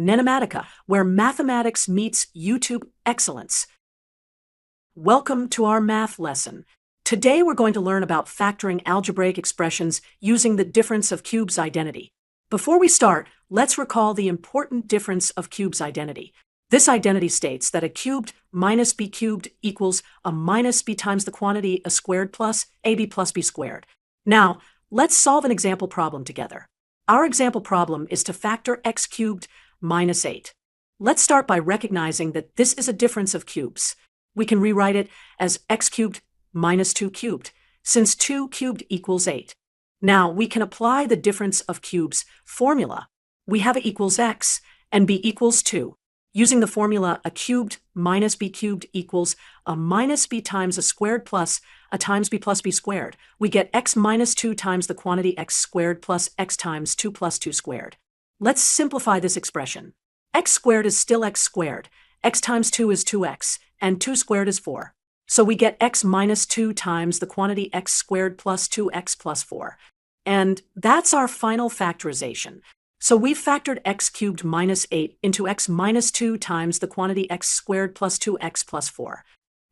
NENOMATICA, where mathematics meets YouTube excellence. Welcome to our math lesson. Today we're going to learn about factoring algebraic expressions using the difference of cubes identity. Before we start, let's recall the important difference of cubes identity. This identity states that a cubed minus b cubed equals a minus b times the quantity a squared plus ab plus b squared. Now, let's solve an example problem together. Our example problem is to factor x cubed minus 8. Let's start by recognizing that this is a difference of cubes. We can rewrite it as x cubed minus 2 cubed, since 2 cubed equals 8. Now, we can apply the difference of cubes formula. We have a equals x and b equals 2. Using the formula a cubed minus b cubed equals a minus b times a squared plus a times b plus b squared, we get x minus 2 times the quantity x squared plus x times 2 plus 2 squared. Let's simplify this expression. X squared is still x squared, x times 2 is 2x, and 2 squared is 4. So we get x minus 2 times the quantity x squared plus 2x plus 4. And that's our final factorization. So we've factored x cubed minus 8 into x minus 2 times the quantity x squared plus 2x plus 4.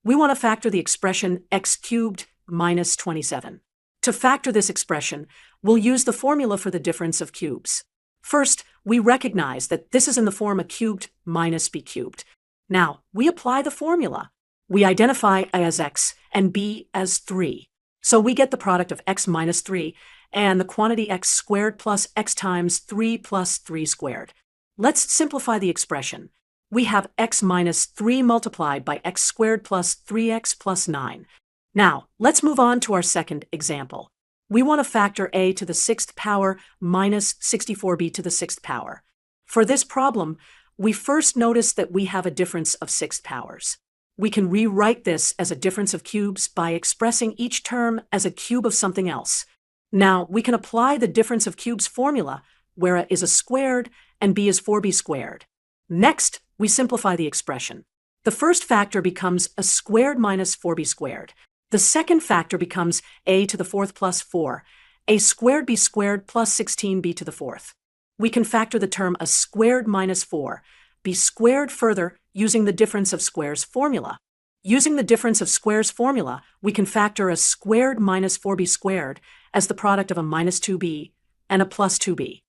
We want to factor the expression x cubed minus 27. To factor this expression, we'll use the formula for the difference of cubes. First, we recognize that this is in the form a cubed minus b cubed. Now, we apply the formula. We identify a as x and b as 3. So we get the product of x minus 3 and the quantity x squared plus x times 3 plus 3 squared. Let's simplify the expression. We have x minus 3 multiplied by x squared plus 3x plus 9. Now, let's move on to our second example. We want to factor a to the 6th power minus 64b to the 6th power. For this problem, we first notice that we have a difference of 6th powers. We can rewrite this as a difference of cubes by expressing each term as a cube of something else. Now, we can apply the difference of cubes formula, where a is a squared and b is 4b squared. Next, we simplify the expression. The first factor becomes a squared minus 4b squared. The second factor becomes a to the 4th plus 4, a squared b squared plus 16b to the 4th. We can factor the term a squared minus 4, b squared further using the difference of squares formula. Using the difference of squares formula, we can factor a squared minus 4b squared as the product of a minus 2b and a plus 2b.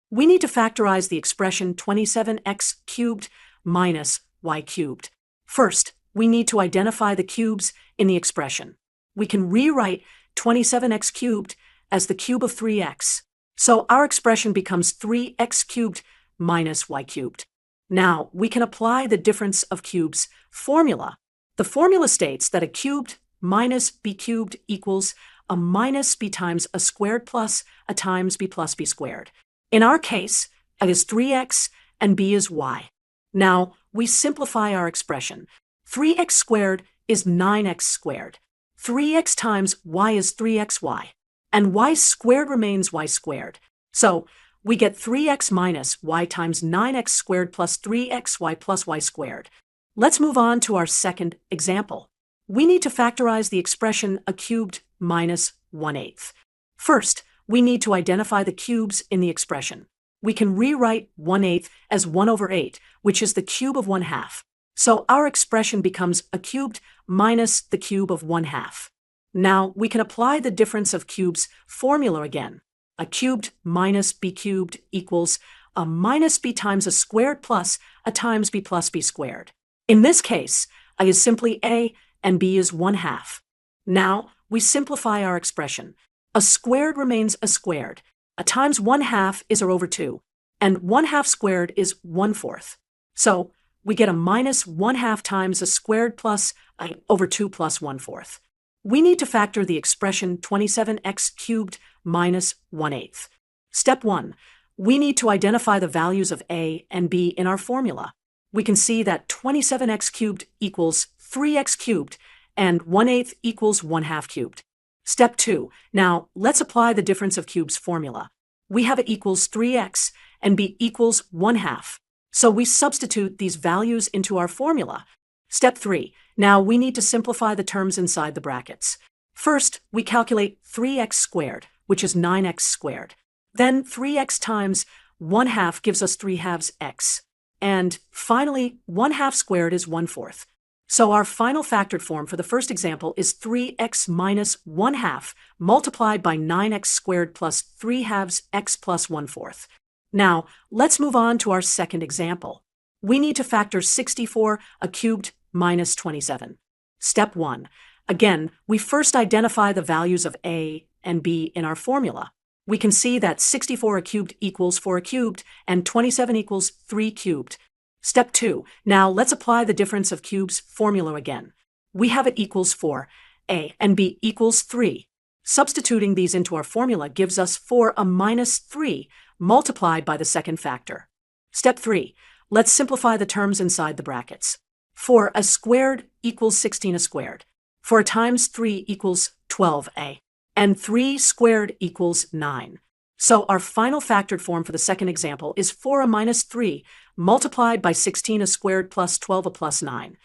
We need to factorize the expression 27x cubed minus y cubed. First, we need to identify the cubes in the expression. We can rewrite 27x cubed as the cube of 3x. So our expression becomes 3x cubed minus y cubed. Now, we can apply the difference of cubes formula. The formula states that a cubed minus b cubed equals a minus b times a squared plus a times b plus b squared. In our case, a is 3x and b is y. Now, we simplify our expression. 3x squared is 9x squared. 3x times y is 3xy. And y squared remains y squared. So, we get 3x minus y times 9x squared plus 3xy plus y squared. Let's move on to our second example. We need to factorize the expression a cubed minus 1/8. First, we need to identify the cubes in the expression. We can rewrite 1/8 as 1 over 8, which is the cube of 1/2. So our expression becomes a cubed minus the cube of 1/2. Now, we can apply the difference of cubes formula again. A cubed minus b cubed equals a minus b times a squared plus a times b plus b squared. In this case, a is simply a and b is 1/2. Now, we simplify our expression. A squared remains a squared. A times 1/2 is a over 2, and 1/2 squared is 1/4. So, we get a minus 1/2 times a squared plus a over 2 plus 1/4. We need to factor the expression 27x cubed minus 1/8. Step 1. We need to identify the values of a and b in our formula. We can see that 27x cubed equals 3x cubed and 1/8 equals 1/2 cubed. Step 2. Now, let's apply the difference of cubes formula. We have a equals 3x and b equals 1/2. So we substitute these values into our formula. Step 3. Now we need to simplify the terms inside the brackets. First, we calculate 3x squared, which is 9x squared. Then 3x times 1/2 gives us 3/2 x. And finally, 1/2 squared is 1/4. So our final factored form for the first example is 3x minus 1/2 multiplied by 9x squared plus 3/2 x plus 1/4. Now, let's move on to our second example. We need to factor 64 a cubed minus 27. Step 1. Again, we first identify the values of a and b in our formula. We can see that 64 a cubed equals 4 a cubed and 27 equals 3 cubed. Step 2. Now let's apply the difference of cubes formula again. We have it equals 4, a and b equals 3. Substituting these into our formula gives us 4 a minus 3 multiplied by the second factor. Step 3. Let's simplify the terms inside the brackets. 4 a squared equals 16 a squared. 4 times 3 equals 12a. And 3 squared equals 9. So our final factored form for the second example is 4 a minus 3 multiplied by 16 a squared plus 12 a plus 9.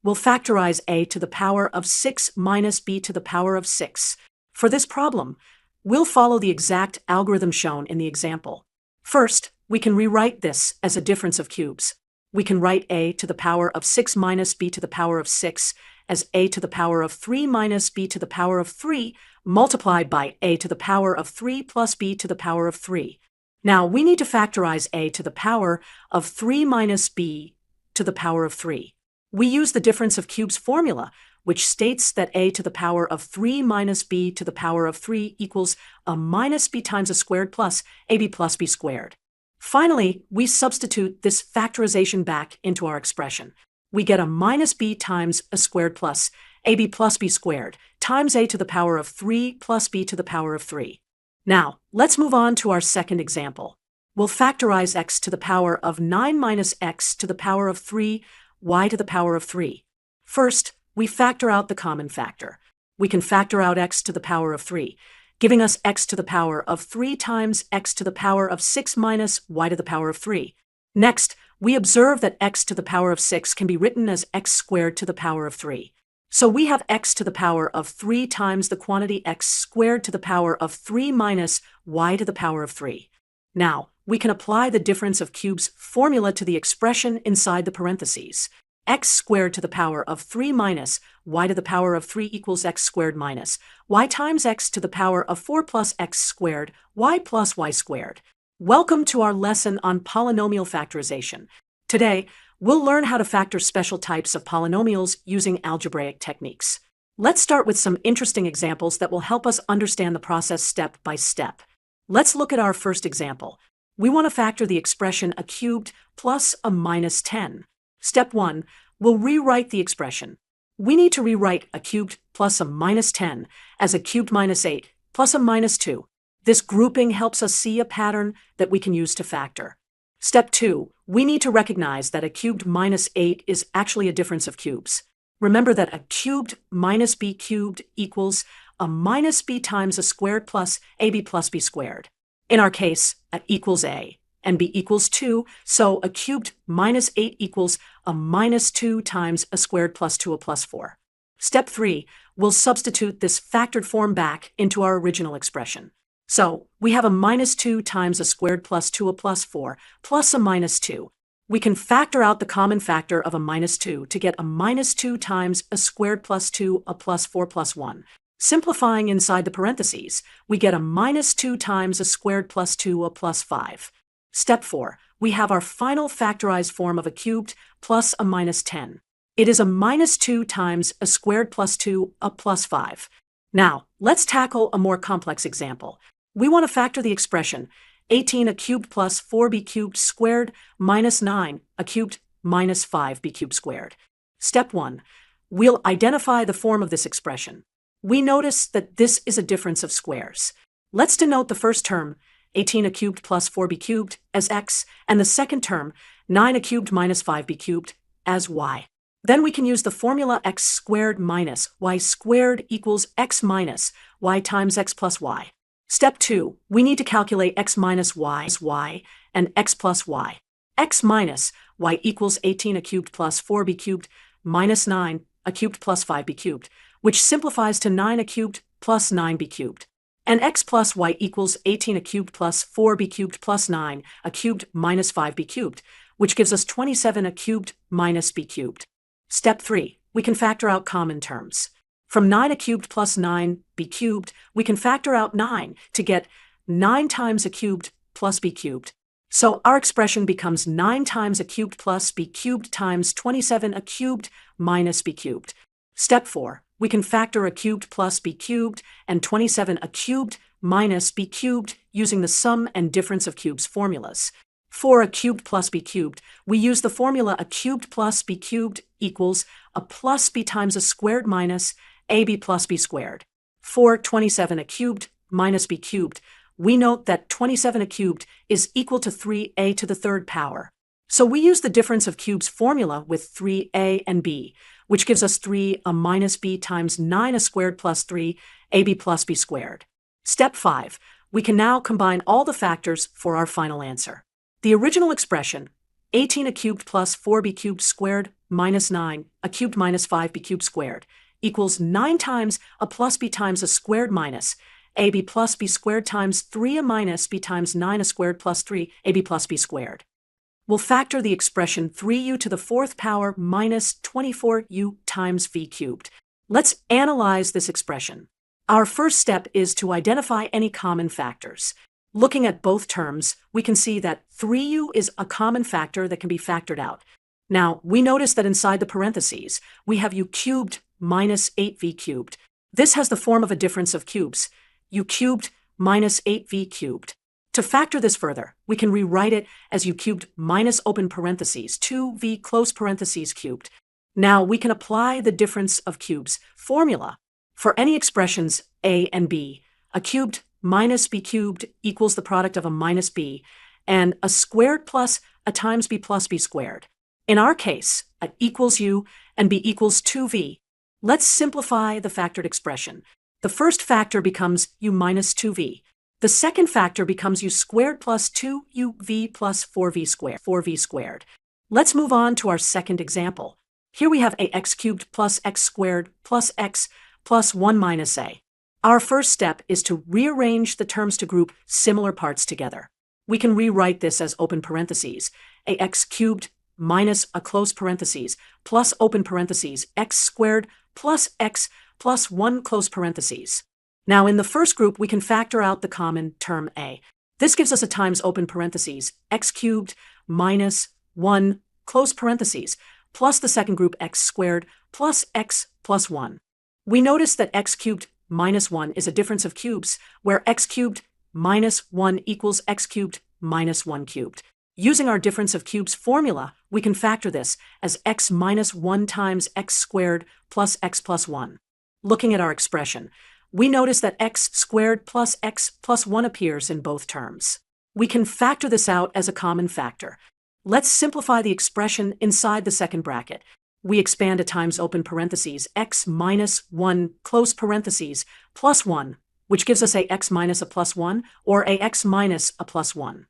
We'll factorize a to the power of 6 minus b to the power of 6. For this problem, we'll follow the exact algorithm shown in the example. First, we can rewrite this as a difference of cubes. We can write a to the power of 6 minus b to the power of 6 as a to the power of 3 minus b to the power of 3 multiplied by a to the power of 3 plus b to the power of 3. Now we need to factorize a to the power of 3 minus b to the power of 3. We use the difference of cubes formula, which states that a to the power of 3 minus b to the power of 3 equals a minus b times a squared plus ab plus b squared. Finally, we substitute this factorization back into our expression. We get a minus b times a squared plus ab plus b squared times a to the power of 3 plus b to the power of 3. Now, let's move on to our second example. We'll factorize x to the power of 9 minus x to the power of 3, y to the power of 3. First, we factor out the common factor. We can factor out x to the power of 3, giving us x to the power of 3 times x to the power of 6 minus y to the power of 3. Next, we observe that x to the power of 6 can be written as x squared to the power of 3. So we have x to the power of 3 times the quantity x squared to the power of 3 minus y to the power of 3. Now, we can apply the difference of cubes formula to the expression inside the parentheses. X squared to the power of 3 minus y to the power of 3 equals x squared minus y times x to the power of 4 plus x squared, y plus y squared. Welcome to our lesson on polynomial factorization. Today, we'll learn how to factor special types of polynomials using algebraic techniques. Let's start with some interesting examples that will help us understand the process step by step. Let's look at our first example. We want to factor the expression a cubed plus a minus 10. Step 1, we'll rewrite the expression. We need to rewrite a cubed plus a minus 10 as a cubed minus 8 plus a minus 2. This grouping helps us see a pattern that we can use to factor. Step 2, we need to recognize that a cubed minus 8 is actually a difference of cubes. Remember that a cubed minus b cubed equals a minus b times a squared plus ab plus b squared. In our case, a equals a and b equals 2, so a cubed minus 8 equals a minus 2 times a squared plus 2 a plus 4. Step 3, we'll substitute this factored form back into our original expression. So we have a minus 2 times a squared plus 2 a plus 4 plus a minus 2. We can factor out the common factor of a minus 2 to get a minus 2 times a squared plus 2 a plus 4 plus 1. Simplifying inside the parentheses, we get a minus 2 times a squared plus 2 a plus 5. Step 4, we have our final factorized form of a cubed plus a minus 10. It is a minus 2 times a squared plus 2 a plus 5. Now, let's tackle a more complex example. We want to factor the expression 18 a cubed plus 4b cubed squared minus 9 a cubed minus 5b cubed squared. Step 1, we'll identify the form of this expression. We notice that this is a difference of squares. Let's denote the first term, 18 a cubed plus 4b cubed, as x, and the second term, 9 a cubed minus 5b cubed, as y. Then we can use the formula x squared minus y squared equals x minus y times x plus y. Step 2, we need to calculate x minus y and x plus y. X minus y equals 18 a cubed plus 4b cubed minus 9 a cubed plus 5b cubed, which simplifies to 9 a cubed plus 9b cubed. And x plus y equals 18 a cubed plus 4b cubed plus 9 a cubed minus 5b cubed, which gives us 27a cubed minus b cubed. Step 3. We can factor out common terms. From 9a cubed plus 9b cubed, we can factor out 9 to get 9 times a cubed plus b cubed. So our expression becomes 9 times a cubed plus b cubed times 27a cubed minus b cubed. Step 4. We can factor a cubed plus b cubed and 27a cubed minus b cubed using the sum and difference of cubes formulas. For a cubed plus b cubed, we use the formula a cubed plus b cubed equals a plus b times a squared minus ab plus b squared. For 27a cubed minus b cubed, we note that 27a cubed is equal to 3a to the third power. So we use the difference of cubes formula with 3a and b, which gives us 3a minus b times 9a squared plus 3ab plus b squared. Step 5. We can now combine all the factors for our final answer. The original expression, 18a cubed plus 4b cubed squared minus 9a cubed minus 5b cubed squared, equals 9 times a plus b times a squared minus ab plus b squared times 3a minus b times 9a squared plus 3ab plus b squared. We'll factor the expression 3u to the fourth power minus 24u times v cubed. Let's analyze this expression. Our first step is to identify any common factors. Looking at both terms, we can see that 3u is a common factor that can be factored out. Now, we notice that inside the parentheses, we have u cubed minus 8v cubed. This has the form of a difference of cubes, u cubed minus 8v cubed. To factor this further, we can rewrite it as u cubed minus open parentheses 2v close parentheses cubed. Now we can apply the difference of cubes formula. For any expressions a and b, a cubed minus b cubed equals the product of a minus b, and a squared plus a times b plus b squared. In our case, a equals u and b equals 2v. Let's simplify the factored expression. The first factor becomes u minus 2v. The second factor becomes u squared plus 2uv plus 4v squared. Let's move on to our second example. Here we have ax cubed plus x squared plus x plus 1 minus a. Our first step is to rearrange the terms to group similar parts together. We can rewrite this as open parentheses, ax cubed minus a close parentheses plus open parentheses x squared plus x plus 1 close parentheses. Now in the first group, we can factor out the common term a. This gives us a times open parentheses x cubed minus 1 close parentheses plus the second group x squared plus x plus 1. We notice that x cubed minus 1 is a difference of cubes, where x cubed minus 1 equals x cubed minus 1 cubed. Using our difference of cubes formula, we can factor this as x minus 1 times x squared plus x plus 1. Looking at our expression, we notice that x squared plus x plus 1 appears in both terms. We can factor this out as a common factor. Let's simplify the expression inside the second bracket. We expand a times open parentheses x minus 1 close parentheses plus 1, which gives us ax minus a plus 1 or ax minus a plus 1.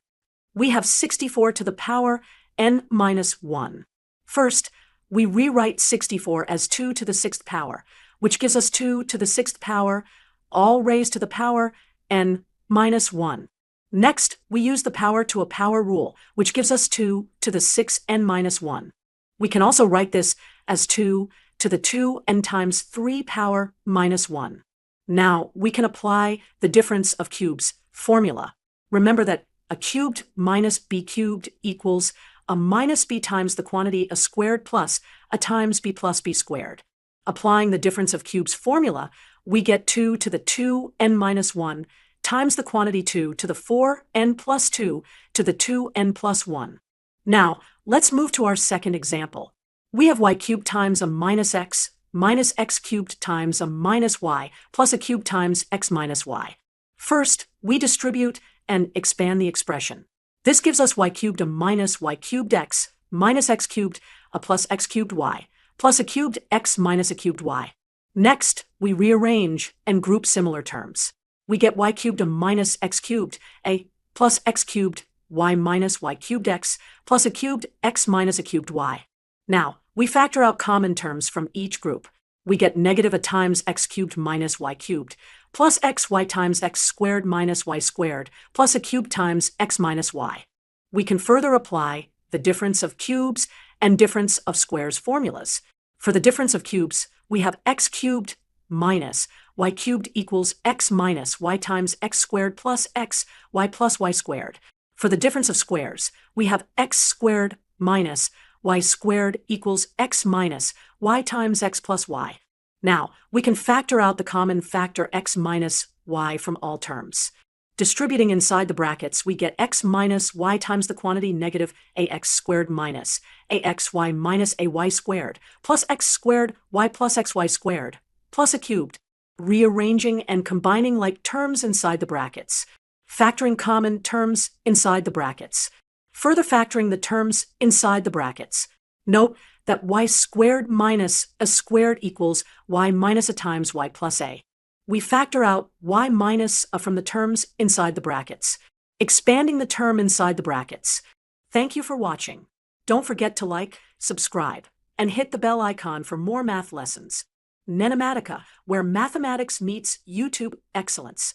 We have 64 to the power n minus 1. First, we rewrite 64 as 2 to the 6th power, which gives us 2 to the 6th power, all raised to the power n minus 1. Next, we use the power to a power rule, which gives us 2 to the 6n minus 1. We can also write this as 2 to the 2n times 3 power minus 1. Now, we can apply the difference of cubes formula. Remember that a cubed minus b cubed equals a minus b times the quantity a squared plus a times b plus b squared. Applying the difference of cubes formula, we get 2 to the 2n minus 1 times the quantity 2 to the 4n plus 2 to the 2n plus 1. Now, let's move to our second example. We have y cubed times a minus x cubed times a minus y plus a cube times x minus y. First, we distribute and expand the expression. This gives us y cubed a minus y cubed x minus x cubed a plus x cubed y plus a cubed x minus a cubed y. Next, we rearrange and group similar terms. We get y cubed a minus x cubed, a plus x cubed, y minus y cubed x, plus a cubed x minus a cubed y. Now, we factor out common terms from each group. We get negative a times x cubed minus y cubed, plus xy times x squared minus y squared, plus a cube times x minus y. We can further apply the difference of cubes, and difference of squares formulas. For the difference of cubes, we have x cubed minus y cubed equals x minus y times x squared plus x, y plus y squared. For the difference of squares, we have x squared minus y squared equals x minus y times x plus y. Now, we can factor out the common factor x minus y from all terms. Distributing inside the brackets, we get x minus y times the quantity negative ax squared minus axy minus ay squared plus x squared y plus xy squared plus a cubed. Rearranging and combining like terms inside the brackets. Factoring common terms inside the brackets. Further factoring the terms inside the brackets. Note that y squared minus a squared equals y minus a times y plus a. We factor out y minus a from the terms inside the brackets, expanding the term inside the brackets. Thank you for watching. Don't forget to like, subscribe, and hit the bell icon for more math lessons. NENOMATICA, where mathematics meets YouTube excellence.